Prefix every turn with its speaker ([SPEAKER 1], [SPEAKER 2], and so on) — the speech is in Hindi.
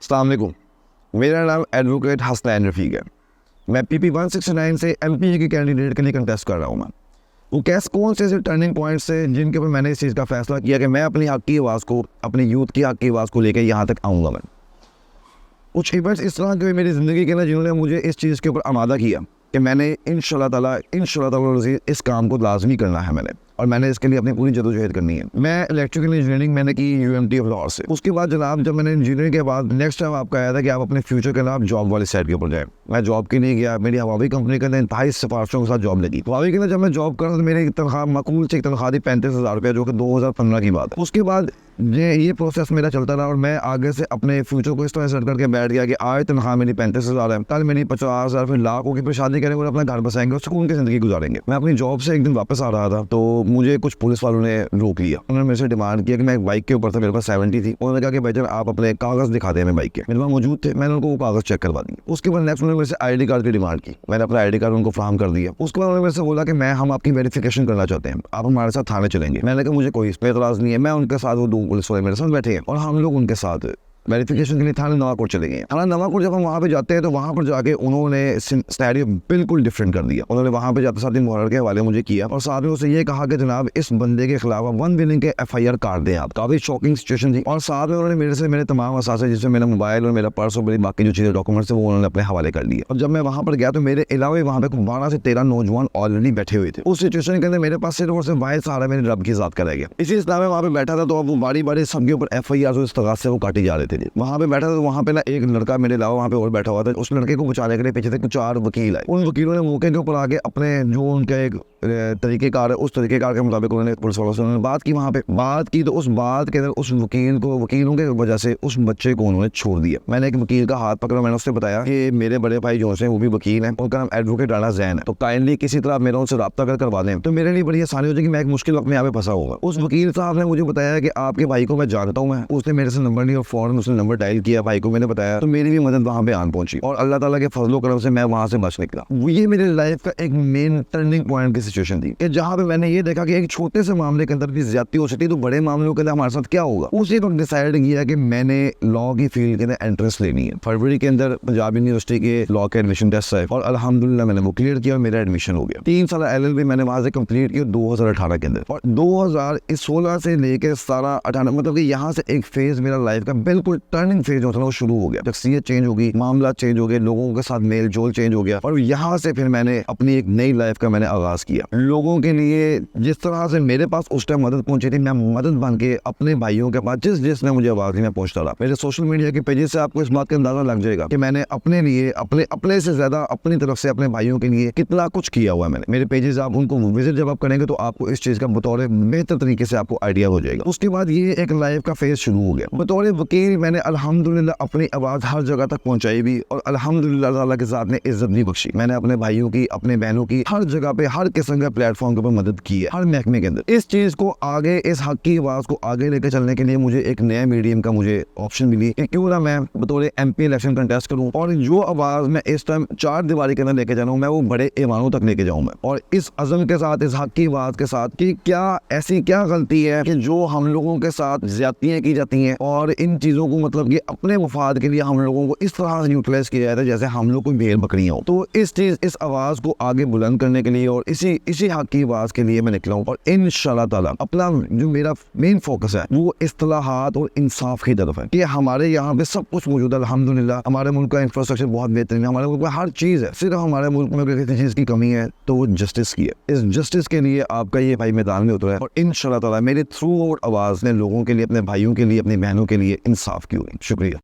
[SPEAKER 1] अस्सलाम वालेकुम, मेरा नाम एडवोकेट हसनैन रफ़ीक है। मैं PP 169 से MPA के कैंडिडेट के लिए कंटेस्ट कर रहा हूँ। मैं वो कौन से ऐसे टर्निंग पॉइंट्स है जिनके ऊपर मैंने इस चीज़ का फैसला किया कि मैं अपनी हक़ की आवाज़ को, अपने यूथ की हक़ की आवाज़ को लेकर यहाँ तक आऊँगा। मैं कुछ इवेंट्स इस तरह के मेरी ज़िंदगी के ना जिन्होंने मुझे इस चीज़ के ऊपर आमादा किया कि मैंने इंशाअल्लाह ताला इस काम को लाजमी करना है और मैंने इसके लिए अपनी पूरी जदोजहद करनी है। मैं इलेक्ट्रिकल इंजीनियरिंग मैंने की UMT ऑफ लाहौर से। उसके बाद जनाब जब मैंने इंजीनियरिंग के बाद नेक्स्ट टाइम आपका आया था कि आप अपने फ्यूचर के नाम जॉब वाले साइड के ऊपर जाएँ। मैं जॉब के लिए गया, मेरी हवावी कंपनी के अंदर इंतहाई सिफारिशों के साथ जॉब लगी। हवावी के अंदर जब मैं जॉब कर रहा था मेरी तनख्वाह माकूल से तनख्वाह थी 35,000 रुपये, जो कि 2015 की बात है। उसके बाद ये प्रोसेस मेरा चलता रहा और मैं आगे से अपने फ्यूचर को इस तरह सेट करके बैठ गया कि आज तनख्वाह मेरी 35,000 है, कल मेरी 50,000, फिर लाख होगी, फिर शादी करेंगे और अपना घर बसाएंगे और सुकून की ज़िंदगी गुजारेंगे। मैं अपनी जॉब से एक दिन वापस आ रहा था तो मुझे कुछ पुलिस वालों ने रोक लिया। उन्होंने मेरे से डिमांड किया कि मैं एक बाइक के ऊपर था, मेरे पास 70 थी। उन्होंने कहा कि भाईजान आप अपने कागज़ दिखा दें। मैं बाइक के मेरे पास मौजूद थे, मैंने उनको वो कागज़ चेक करवा दिए। उसके बाद नेक्स्ट उन्होंने मेरे से ID कार्ड की डिमांड की। मैंने अपना ID कार्ड उनको फ्राहम कर दिया। उसके बाद उन्होंने मेरे से बोला कि हम आपकी वेरिफिकेशन करना चाहते हैं, आप हमारे साथ थाने चलेंगे। मैंने कहा मुझे कोई इसमें एतराज़ नहीं है। मैं उनके साथ, वो 2 पुलिस वाले मेरे साथ बैठे हैं और हम लोग उनके साथ वेरिफिकेशन के लिए थाना नवाकोट चले गए। थाना नवाकोट जब हम वहाँ पे जाते हैं तो वहाँ पर जाके उन्होंने सिनेरियो बिल्कुल डिफरेंट कर दिया। उन्होंने वहाँ पे जाते साथ ही मुहर्रर के हवाले मुझे किया और साथ में उसे ये कहा कि जनाब इस बंदे के खिलाफ 1 बिलियन के FIR कार्ड दें आप। काफ़ी शॉकिंग सिचुएशन थी। और साथ में उन्होंने मेरे से मेरे तमाम असासे, जिसमें मेरा मोबाइल और मेरा पर्स और मेरी बाकी जो चीज़ें डॉक्यूमेंट्स वो उन्होंने अपने हवाले कर लिए। और जब मैं वहाँ पर गया तो मेरे अलावा वहाँ पे 12 से 13 नौजवान ऑलरेडी बैठे हुए थे। उस सिचुएशन के अंदर मेरे पास सिर्फ और सिर्फ वाहिद सहारा मेरे रब की ज़ात का रह गया। इसी इस्लाम में वहाँ पे बैठा था तो अब वो बारी सबके ऊपर FIR जो इस तरह से वो काटी जा रहे थे। वहाँ पे बैठा था तो वहाँ पे ना एक लड़का मेरे अलावा वहाँ पे और बैठा हुआ था। उस लड़के को बचाने के लिए पीछे से 4 वकील आए। उन वकीलों ने मौके के ऊपर आके अपने जो उनका एक तरीक़ेकार है उस तरीक़ेकार के मुताबिक उन्होंने पुलिस वालों से बात की। वहाँ पे बात की तो उस बात के अंदर उस वकीलों के वजह से उस बच्चे को उन्होंने छोड़ दिया। मैंने एक वकील का हाथ पकड़ा, मैंने उससे बताया कि मेरे बड़े भाई जो हैं वो भी वकील हैं, उनका नाम एडवोकेट राणा जैन है, तो काइंडली किसी तरह मेरा उनसे रब्ता करवा दें तो मेरे लिए बड़ी आसानी हो जाएगी। मैं एक मुश्किल वक्त में यहाँ पे फंसा होगा। उस वकील साहब ने मुझे बताया कि आपके भाई को मैं जानता हूँ। उसने मेरे से नंबर लिया और फौरन उसने नंबर डायल किया, भाई को मैंने बताया तो मेरी भी मदद वहाँ पे आन पहुंची और अल्लाह ताला के फजलो करम से मैं वहाँ से बच निकला। ये मेरे लाइफ का एक मेन टर्निंग पॉइंट की सिचुएशन थी कि जहाँ पे मैंने ये देखा कि एक छोटे से मामले के अंदर भी ज्यादती हो सकती है तो बड़े मामलों के अंदर हमारे साथ क्या होगा। उसी वक्त डिसाइड किया कि मैंने लॉ की फील्ड के अंदर एंट्रेंस लेनी है। फरवरी के अंदर पंजाब यूनिवर्सिटी के लॉ के एडमिशन टेस्ट है और अल्हम्दुलिल्लाह मैंने वो क्लियर किया और मेरा एडमिशन हो गया। 3 साल LLB मैंने वहाँ से कंप्लीट किया 2018 के अंदर और 2016 से लेकर 17-18 मतलब कि यहाँ से एक फेज मेरा लाइफ का बिल्कुल टर्निंग फेज होता है वो शुरू हो गया। शख्सियत चेंज हो गई, मामला चेंज हो गया, लोगों के साथ मेल जोल चेंज हो गया और यहाँ से फिर मैंने अपनी एक नई लाइफ का मैंने आगाज किया। लोगों के लिए जिस तरह से मेरे पास उस टाइम मदद पहुंची थी, मैं मदद बन के अपने भाइयों के पास जिसने मुझे आवाज दी मैं पहुंचता रहा। मेरे सोशल मीडिया के पेजेस से आपको इस बात का अंदाजा लग जाएगा कि मैंने अपने लिए अपने से ज्यादा अपनी तरफ से अपने भाइयों के लिए कितना कुछ किया हुआ है। मैंने मेरे पेजेस आप उनको विजिट जब आप करेंगे तो आपको इस चीज का बतौर बेहतर तरीके से आपको आइडिया हो जाएगा। उसके बाद ये एक लाइफ का फेज शुरू हो गया। बतौर वकील मैंने अल्हम्दुलिल्लाह अपनी आवाज हर जगह तक पहुंचाई भी और अल्हम्दुलिल्लाह ताला के साथ ने इज्जत भी बख्शी। मैंने अपने भाइयों की, अपने बहनों की हर जगह पे, हर किस्म का प्लेटफॉर्म के ऊपर मदद की है, हर महकमे के अंदर। इस चीज को आगे, इस हक की आवाज को आगे लेकर चलने के लिए मुझे एक नया मीडियम का मुझे ऑप्शन मिली कि क्यों ना मैं बतौर MP इलेक्शन कंटेस्ट करूं और जो आवाज मैं इस टाइम 4 दीवारी के अंदर लेके जा रहा हूं मैं वो बड़े ऐवानों तक लेके जाऊं मैं। और इस अज़म के साथ, इस हक की आवाज के साथ कि क्या ऐसी क्या गलती है कि जो हम लोगों के साथ ज्यादतियां की जाती हैं और इन चीजों को मतलब कि अपने मुफाद के लिए हम लोगों को इस तरह से यूटिलाइज किया जाता है जैसे हम लोग कोई भेड़ बकरियां हो। तो इस आवाज को आगे बुलंद करने के लिए और इसी हक की आवाज के लिए मैं निकला हूं और इंशाल्लाह ताला अपना जो मेरा मेन फोकस है वो इस्तिलाहात और इंसाफ की तरफ है कि हमारे यहाँ पे सब कुछ मौजूद है अल्हम्दुलिल्लाह। हमारे मुल्क का इंफ्रास्ट्रक्चर बहुत बेहतरीन है, हमारे मुल्क में हर चीज़ है। सिर्फ हमारे मुल्क में अगर किसी चीज़ की कमी है तो वो जस्टिस की है। इस जस्टिस के लिए आपका ये भाई मैदान में उतरा है और इंशाल्लाह ताला मेरी थ्रू आउट आवाज़ ने लोगों के लिए, अपने भाइयों के लिए, अपनी बहनों के लिए इंसाफ की हुई। शुक्रिया।